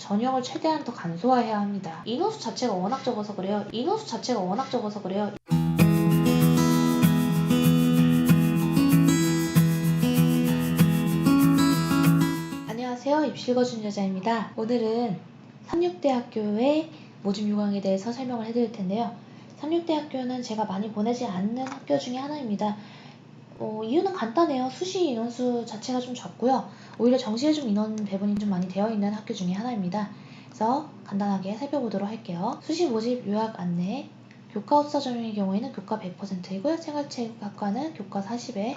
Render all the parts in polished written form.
전형을 최대한 더 간소화해야 합니다. 인원수 자체가 워낙 적어서 그래요. 안녕하세요. 입시 읽어주는 여자입니다. 오늘은 삼육대학교의 모집 요강에 대해서 설명을 해드릴 텐데요. 삼육대학교는 제가 많이 보내지 않는 학교 중에 하나입니다. 이유는 간단해요. 수시 인원수 자체가 좀 적고요. 오히려 정시에 좀 인원 배분이 좀 많이 되어 있는 학교 중에 하나입니다. 그래서 간단하게 살펴보도록 할게요. 수시 모집 요약 안내. 교과 후사 전형의 경우에는 교과 100%이고요. 생활체육학과는 교과 40에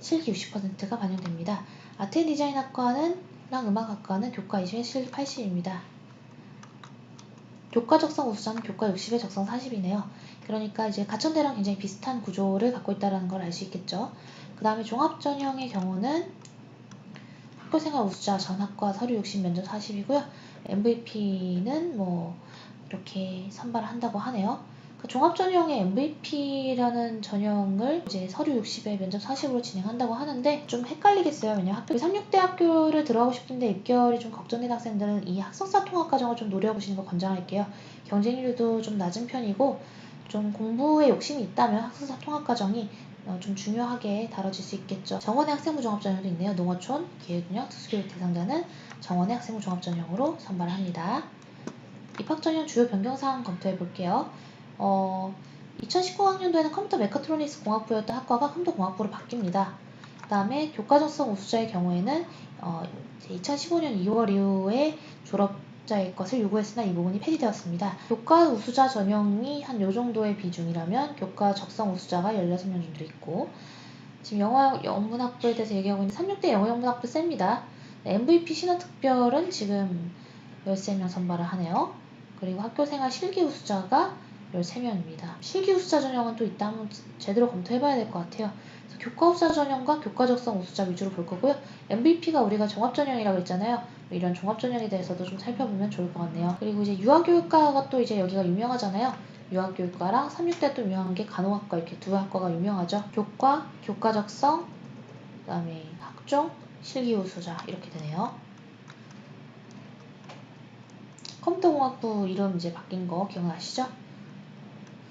실기 60%가 반영됩니다. 아트 앤 디자인학과랑 음악학과는 교과 20에 실기 80입니다. 교과 적성 우수자는 교과 60에 적성 40이네요. 그러니까 이제 가천대랑 굉장히 비슷한 구조를 갖고 있다는 걸 알 수 있겠죠. 그 다음에 종합전형의 경우는 학교생활 우수자 전학과 서류 60 면접 40이고요. MVP는 이렇게 선발을 한다고 하네요. 그 종합전형의 MVP라는 전형을 이제 서류 60에 면접 40으로 진행한다고 하는데 좀 헷갈리겠어요. 왜냐면 삼육대학교를 들어가고 싶은데 입결이 좀 걱정되는 학생들은 이 학석사 통합 과정을 좀 노려보시는 걸 권장할게요. 경쟁률도 좀 낮은 편이고 좀 공부에 욕심이 있다면 학석사 통합 과정이 좀 중요하게 다뤄질 수 있겠죠. 정원의 학생부 종합전형도 있네요. 농어촌, 기회군역, 특수교육 대상자는 정원의 학생부 종합전형으로 선발을 합니다. 입학전형 주요 변경사항 검토해 볼게요. 2019학년도에는 컴퓨터 메카트로닉스 공학부였던 학과가 컴퓨터공학부로 바뀝니다. 그 다음에 교과 적성 우수자의 경우에는 2015년 2월 이후에 졸업자의 것을 요구했으나 이 부분이 폐지되었습니다. 교과 우수자 전형이 한 요 정도의 비중이라면 교과 적성 우수자가 16명 정도 있고, 지금 영어 영문학부에 대해서 얘기하고 있는 삼육대 영어 영문학부 셉니다. MVP 신원특별은 지금 13명 선발을 하네요. 그리고 학교생활 실기 우수자가 13명입니다. 실기 우수자 전형은 또 이따 한번 제대로 검토해봐야 될 것 같아요. 그래서 교과 우수자 전형과 교과 적성 우수자 위주로 볼 거고요. MVP가 우리가 종합전형이라고 했잖아요. 이런 종합전형에 대해서도 좀 살펴보면 좋을 것 같네요. 그리고 이제 유아교육과가 또 이제 여기가 유명하잖아요. 유아교육과랑 삼육대 또 유명한 게 간호학과, 이렇게 두 학과가 유명하죠. 교과, 교과 적성, 그 다음에 학종, 실기 우수자 이렇게 되네요. 컴퓨터공학부 이름 이제 바뀐 거 기억나시죠?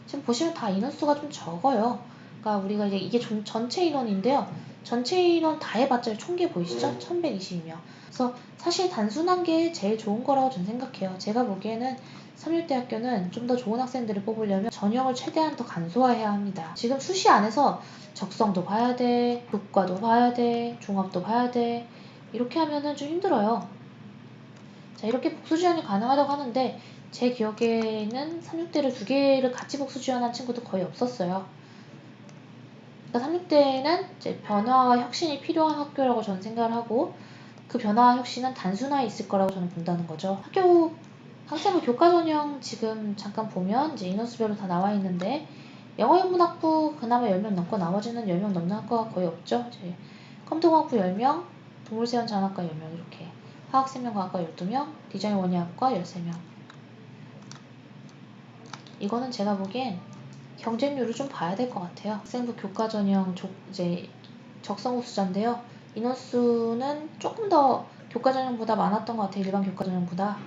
지금 보시면 다 인원수가 좀 적어요. 그러니까 우리가 이게 전체 인원인데요. 전체 인원 다 해봤자 총계 보이시죠? 1122명. 그래서 사실 단순한 게 제일 좋은 거라고 저는 생각해요. 제가 보기에는 삼육대학교는 좀 더 좋은 학생들을 뽑으려면 전형을 최대한 더 간소화해야 합니다. 지금 수시 안에서 적성도 봐야 돼, 교과도 봐야 돼, 종합도 봐야 돼. 이렇게 하면은 좀 힘들어요. 자, 이렇게 복수 지원이 가능하다고 하는데 제 기억에는 삼육대를 두 개를 같이 복수 지원한 친구도 거의 없었어요. 그러니까 삼육대는 이제 변화와 혁신이 필요한 학교라고 저는 생각을 하고, 그 변화와 혁신은 단순화에 있을 거라고 저는 본다는 거죠. 학생부 교과 전형 지금 잠깐 보면 이제 인원수별로 다 나와 있는데, 영어 영문학부 그나마 10명 넘고 나머지는 10명 넘는 학과가 거의 없죠. 이제 컴퓨터공학부 10명, 동물세원 자원학과 10명 이렇게, 화학생명과학과 12명, 디자인 원예학과 13명. 이거는 제가 보기엔 경쟁률을 좀 봐야 될 것 같아요. 학생부 교과 전형 이제 적성 우수자인데요. 인원수는 조금 더 교과 전형보다 많았던 것 같아요. 일반 교과 전형보다.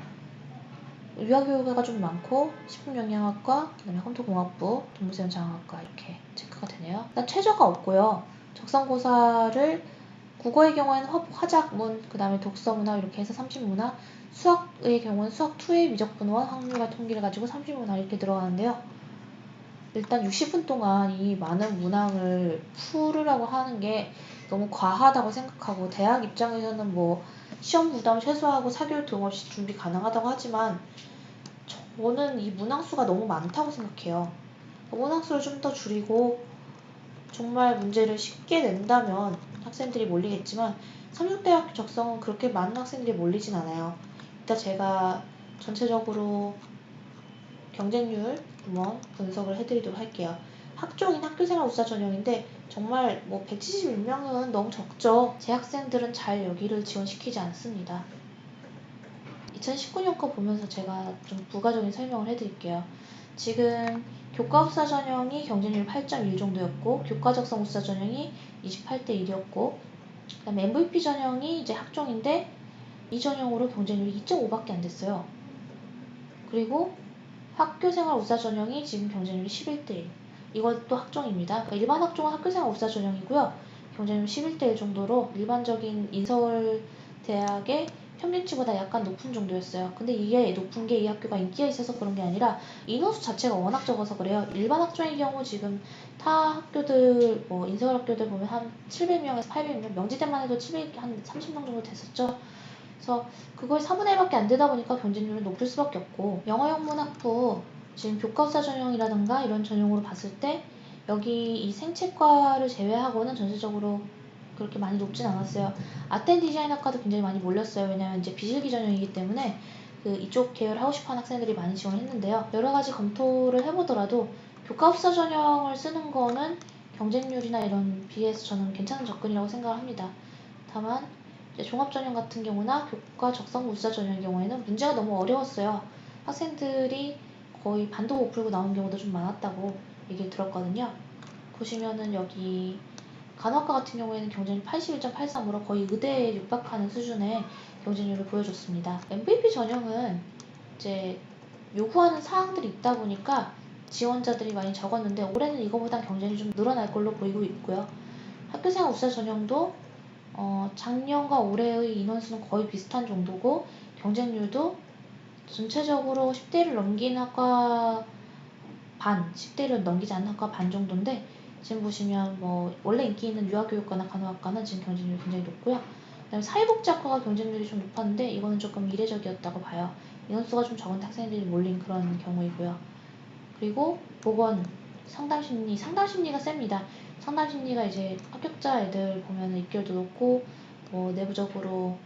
유아교육과가 좀 많고, 식품영양학과, 그다음에 컴퓨터공학부, 동물세원 자원학과 이렇게 체크가 되네요. 일단 최저가 없고요. 적성고사를 국어의 경우에는 화작, 그 다음에 독서문화 이렇게 해서 30문화, 수학의 경우는 수학2의 미적분원, 확률과 통계를 가지고 30문화 이렇게 들어가는데요. 일단 60분 동안 이 많은 문항을 풀으라고 하는 게 너무 과하다고 생각하고, 대학 입장에서는 시험 부담 최소화하고 4개월 등 없이 준비 가능하다고 하지만 저는 이 문항수가 너무 많다고 생각해요. 문항수를 좀 더 줄이고 정말 문제를 쉽게 낸다면 학생들이 몰리겠지만, 삼육대학교 적성은 그렇게 많은 학생들이 몰리진 않아요. 일단 제가 전체적으로 경쟁률 한번 분석을 해드리도록 할게요. 학종인 학교생활 우수자 전형인데 정말 171명은 너무 적죠. 제 학생들은 잘 여기를 지원시키지 않습니다. 2019년 거 보면서 제가 좀 부가적인 설명을 해드릴게요. 지금 교과 우수자 전형이 경쟁률 8.1 정도였고, 교과 적성 우수자 전형이 28대 1이었고, 그 다음에 MVP 전형이 이제 학종인데 이 전형으로 경쟁률이 2.5밖에 안 됐어요. 그리고 학교생활 우수자 전형이 지금 경쟁률이 11대1. 이것도 학종입니다. 그러니까 일반 학종은 학교생활 우수자 전형이고요. 경쟁률 11대1 정도로 일반적인 인서울 대학의 평균치보다 약간 높은 정도였어요. 근데 이게 높은 게 이 학교가 인기가 있어서 그런 게 아니라 인원수 자체가 워낙 적어서 그래요. 일반 학종의 경우 지금 타 학교들 뭐 인서울 학교들 보면 한 700명에서 800명, 명지대만 해도 700, 한 30명 정도 됐었죠. 그래서 그거의 4분의 1밖에 안 되다 보니까 경쟁률은 높을 수밖에 없고, 영어영문학부 지금 교과서 전형이라든가 이런 전형으로 봤을 때 여기 이 생체과를 제외하고는 전체적으로 그렇게 많이 높진 않았어요. 아트 디자인학과도 굉장히 많이 몰렸어요. 왜냐면 이제 비실기 전형이기 때문에 그 이쪽 계열 하고 싶어하는 학생들이 많이 지원했는데요. 여러 가지 검토를 해보더라도 교과서 전형을 쓰는 거는 경쟁률이나 이런 비해서 저는 괜찮은 접근이라고 생각을 합니다. 다만 종합전형 같은 경우나 교과 적성 우수자 전형의 경우에는 문제가 너무 어려웠어요. 학생들이 거의 반도 못 풀고 나온 경우도 좀 많았다고 얘기를 들었거든요. 보시면은 여기 간호학과 같은 경우에는 경쟁률 81.83으로 거의 의대에 육박하는 수준의 경쟁률을 보여줬습니다. MVP 전형은 이제 요구하는 사항들이 있다 보니까 지원자들이 많이 적었는데 올해는 이거보다 경쟁이 좀 늘어날 걸로 보이고 있고요. 학교생활 우수자 전형도 작년과 올해의 인원수는 거의 비슷한 정도고 경쟁률도 전체적으로 10대를 넘긴 학과 반, 10대를 넘기지 않는 학과 반 정도인데, 지금 보시면 뭐 원래 인기 있는 유아교육과나 간호학과는 지금 경쟁률이 굉장히 높고요. 그다음에 사회복지학과가 경쟁률이 좀 높았는데 이거는 조금 이례적이었다고 봐요. 인원수가 좀 적은 학생들이 몰린 그런 경우이고요. 그리고 보건, 상담심리가 셉니다. 상담심리가 이제 합격자 애들 보면 입결도 높고 뭐 내부적으로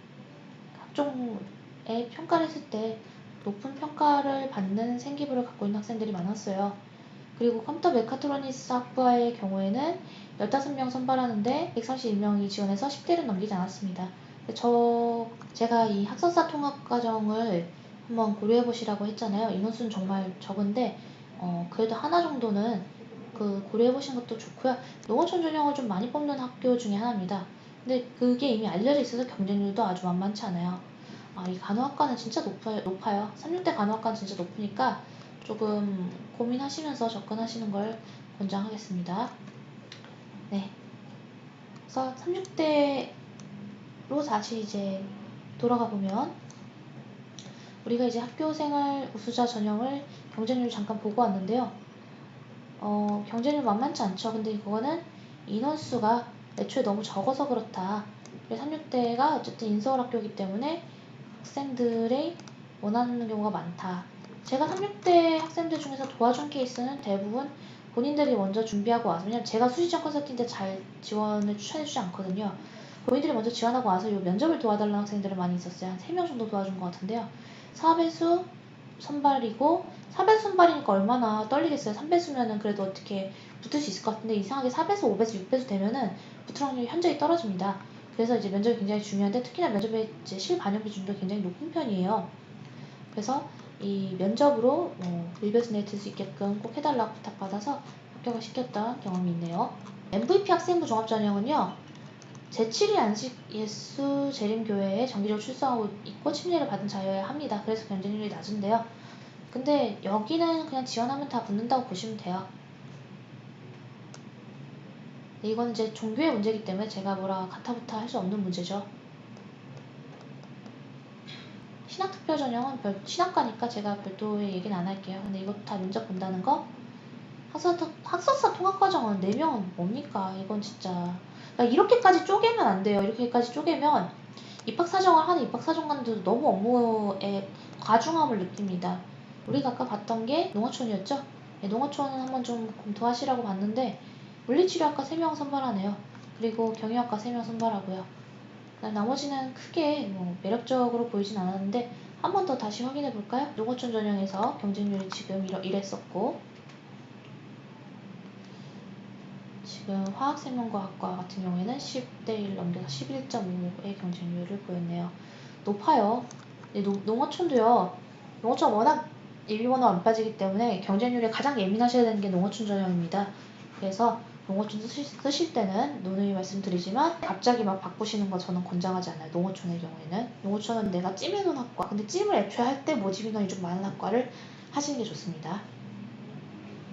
학종에 평가를 했을 때 높은 평가를 받는 생기부를 갖고 있는 학생들이 많았어요. 그리고 컴퓨터 메카트로니스 학부의 경우에는 15명 선발하는데 131명이 지원해서 10대를 넘기지 않았습니다. 제가 이 학설사 통합과정을 한번 고려해 보시라고 했잖아요. 인원수는 정말 적은데 그래도 하나 정도는 그 고려해 보시는 것도 좋고요. 농어촌 전형을 좀 많이 뽑는 학교 중에 하나입니다. 근데 그게 이미 알려져 있어서 경쟁률도 아주 만만치 않아요. 이 간호학과는 진짜 높아요. 36대 간호학과는 진짜 높으니까 조금 고민하시면서 접근하시는 걸 권장하겠습니다. 네. 그래서 36대로 다시 이제 돌아가 보면 우리가 이제 학교생활 우수자 전형을 경쟁률 잠깐 보고 왔는데요. 경쟁률 만만치 않죠. 근데 그거는 인원수가 애초에 너무 적어서 그렇다. 36대가 어쨌든 인서울 학교이기 때문에 학생들이 원하는 경우가 많다. 제가 36대 학생들 중에서 도와준 케이스는 대부분 본인들이 먼저 준비하고 와서, 왜냐면 제가 수시전 컨설팅 때 잘 지원을 추천해주지 않거든요. 본인들이 먼저 지원하고 와서 이 면접을 도와달라는 학생들은 많이 있었어요. 한 3명 정도 도와준 것 같은데요. 4배수 선발이고, 4배수 선발이니까 얼마나 떨리겠어요. 3배수면은 그래도 어떻게 붙을 수 있을 것 같은데 이상하게 4배수, 5배수, 6배수 되면은 붙을 확률이 현저히 떨어집니다. 그래서 이제 면접이 굉장히 중요한데, 특히나 면접의 이제 실반영 비중도 굉장히 높은 편이에요. 그래서 이 면접으로 1배수 내에 들 수 있게끔 꼭 해달라고 부탁받아서 합격을 시켰던 경험이 있네요. MVP 학생부 종합전형은요, 제7위 안식 예수 재림교회에 정기적으로 출석하고 있고 침례를 받은 자여야 합니다. 그래서 경쟁률이 낮은데요. 근데 여기는 그냥 지원하면 다 붙는다고 보시면 돼요. 이건 이제 종교의 문제이기 때문에 제가 뭐라 가타부타 할 수 없는 문제죠. 신학특별전형은 신학과니까 제가 별도의 얘기는 안 할게요. 근데 이것도 다 면접 본다는 거. 학설사 통합과정은 4명은 뭡니까? 이건 진짜. 그러니까 이렇게까지 쪼개면 안 돼요. 이렇게까지 쪼개면 입학사정을 하는 입학사정관들도 너무 업무에 과중함을 느낍니다. 우리가 아까 봤던 게 농어촌이었죠? 네, 농어촌은 한번 좀 검토하시라고 봤는데 물리치료학과 3명 선발하네요. 그리고 경영학과 3명 선발하고요. 나머지는 크게 매력적으로 보이진 않았는데 한 번 더 다시 확인해 볼까요? 농어촌 전형에서 경쟁률이 지금 이랬었고, 지금 화학생명과학과 같은 경우에는 10대1 넘겨서 11.5의 경쟁률을 보였네요. 높아요. 농어촌도요. 농어촌 워낙 예비번호 안 빠지기 때문에 경쟁률에 가장 예민하셔야 되는 게 농어촌 전형입니다. 그래서 농어촌 쓰실 때는 누누이 말씀드리지만 갑자기 막 바꾸시는 거 저는 권장하지 않아요. 농어촌의 경우에는. 농어촌은 내가 찜해놓은 학과, 근데 찜을 애초에 할 때 모집 인원이 좀 많은 학과를 하시는 게 좋습니다.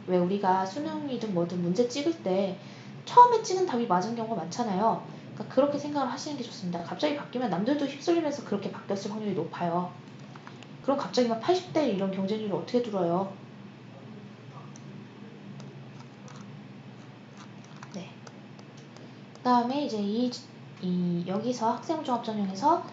왜 우리가 수능이든 뭐든 문제 찍을 때 처음에 찍은 답이 맞은 경우가 많잖아요. 그러니까 그렇게 생각을 하시는 게 좋습니다. 갑자기 바뀌면 남들도 휩쓸리면서 그렇게 바뀌었을 확률이 높아요. 그럼 갑자기 막 80대 이런 경쟁률을 어떻게 뚫어요? 네. 그 다음에 이제 여기서 학생부종합전형에서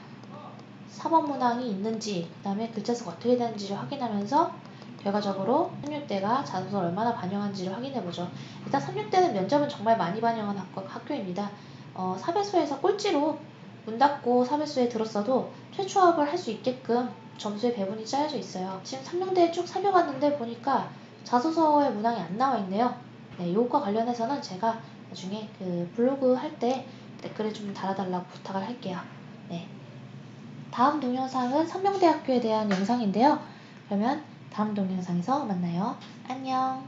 사법문항이 있는지, 그 다음에 글자수가 어떻게 되는지를 확인하면서 결과적으로 3류대가 자소서를 얼마나 반영한지를 확인해보죠. 일단 3류대는 면접은 정말 많이 반영한 학교입니다. 사배수에서 꼴찌로 문 닫고 사배수에 들었어도 최초합을 할 수 있게끔 점수의 배분이 짜여져 있어요. 지금 3류대 쭉 살펴봤는데 보니까 자소서의 문항이 안 나와 있네요. 네, 이것과 관련해서는 제가 나중에 그 블로그 할 때 댓글에 좀 달아달라고 부탁을 할게요. 네. 다음 동영상은 선명대학교에 대한 영상인데요. 그러면 다음 동영상에서 만나요. 안녕.